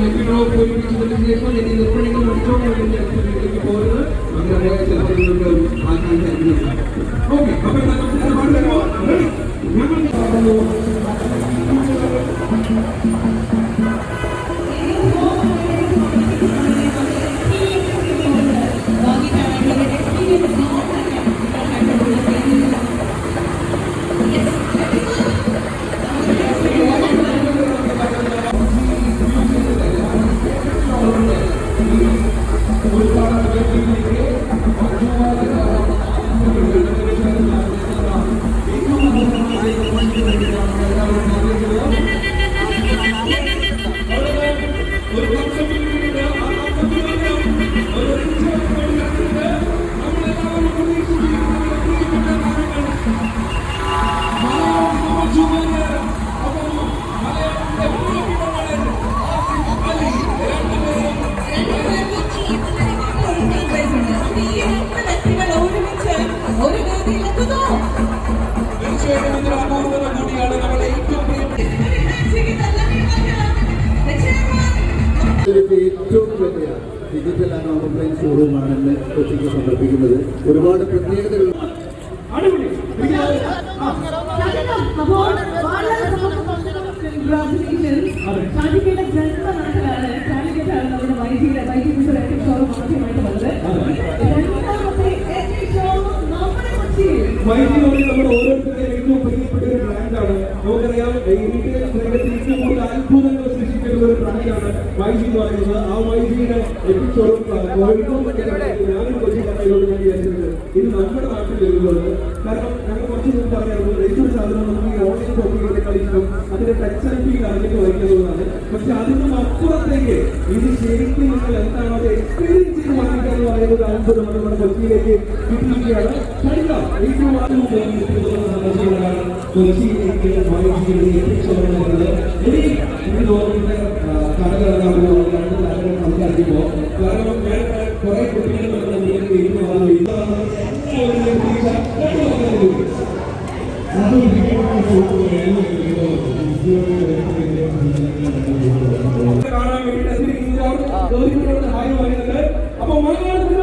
ലഭ്യങ്ങളോ പൂരിപ്പിച്ചതിന് ശേഷം ഇനി നിർവഹണങ്ങൾ പഠിച്ചോണ്ടിരിക്കുന്ന ആക്ടിവിറ്റിയിലേക്ക് പോകുന്നത് അങ്ങനെ ചിലപ്പോൾ നിങ്ങൾക്ക് ആഗ്രഹിക്കാൻ ഓക്കെ. അപ്പൊ ഏറ്റവും വലിയ ഡിജിറ്റൽ ആൻഡ് ഓൺലൈൻ ഷോറൂമാണെന്ന് കൊച്ചിക്ക് സമർപ്പിക്കുന്നത്. ഒരുപാട് പ്രത്യേകതകൾ വൈദ്യുതി നമ്മുടെ ഓരോരുത്തരുടെ ഏറ്റവും പ്രിയപ്പെട്ട ഒരു ബ്രാൻഡാണ്. നമുക്കറിയാം റീറ്റെയിൽ രംഗത്ത് ഏറ്റവും കൂടുതൽ അത്ഭുതങ്ങൾ സൃഷ്ടിക്കുന്ന ഒരു ബ്രാൻഡാണ് വൈദ്യുതി എന്ന് പറയുന്നത്. ആ വൈദ്യുതിയുടെ എപ്പിസോഡും ഞാനും കൊച്ചിക്കാരോട് ഞാൻ വിചാരിച്ചത് ഇത് നമ്മുടെ നാട്ടിൽ വരുന്നത്. കാരണം ഞങ്ങൾ കുറച്ച് മുമ്പ് പറയാറുണ്ട് ഏറ്റവും സാധനം നമുക്ക് ഈ ഓൺലൈൻ ഷോപ്പിങ്ങിനേക്കാൾ ഇഷ്ടം അതിന്റെ ടച്ച് ആൻഡ് ഫീൽ അറിഞ്ഞിട്ട് വാങ്ങിക്കുന്നതാണ്. പക്ഷെ അതിനും അപ്പുറത്തേക്ക് ഇത് ശരിക്കും നിങ്ങൾ എന്താണ് അത് എക്സ്പീരിയൻസ് ചെയ്ത് വാങ്ങിക്കുക എന്ന് പറയുന്നത് അത്ഭുതം നമ്മുടെ കൊച്ചിയിലേക്ക് കിട്ടിയിരിക്കുകയാണ്. ഏറ്റവും ആദ്യം സന്ദർശിക്കുന്നതാണ് കൊച്ചിയിലേക്ക് എത്തിച്ചോറുന്നത്. ഇനി എനിക്ക് തോന്നുന്നത് കടകളാകുമ്പോൾ രണ്ട് താരങ്ങൾ സംസാരിക്കുമ്പോൾ കാരണം ഞാൻ കുറെ കുട്ടികൾ കാണാൻ വേണ്ടിയിട്ട് ഹായ് പറയുന്നത്. അപ്പൊ മലയാളത്തിൽ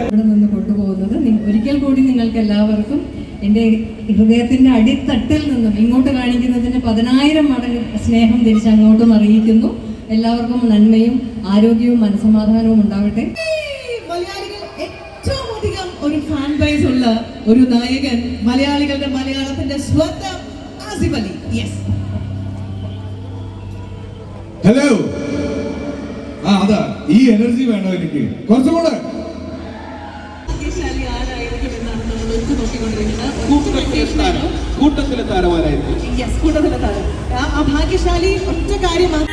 ഇവിടെ നിന്ന് കൊണ്ടുപോകുന്നത്. ഒരിക്കൽ കൂടി നിങ്ങൾക്ക് എല്ലാവർക്കും എൻ്റെ ഹൃദയത്തിൻ്റെ അടിത്തട്ടിൽ നിന്നും ഇങ്ങോട്ട് കാണിക്കുന്നതിന് 10,000 മടങ്ങ് സ്നേഹം തിരിച്ചങ്ങോട്ടും അറിയിക്കുന്നു. എല്ലാവർക്കും നന്മയും ആരോഗ്യവും മനസ്സമാധാനവും ഉണ്ടാവട്ടെ. മലയാളികൾ ഏറ്റവും അധികം ഒരു ഫാൻ ബേസ് ഉള്ള ഒരു നായകൻ, മലയാളികളുടെ മലയാളത്തിന്റെ സ്വന്തം ആസിഫ് അലി. Yes, hello. അതാ ഈ എനർജി വേണോ എനിക്ക് കുറച്ചുകൂടെ. കൂട്ടത്തിലെ താരമാരായിരുന്നു. ആ ഭാഗ്യശാലി ഒറ്റ കാര്യമാണ്.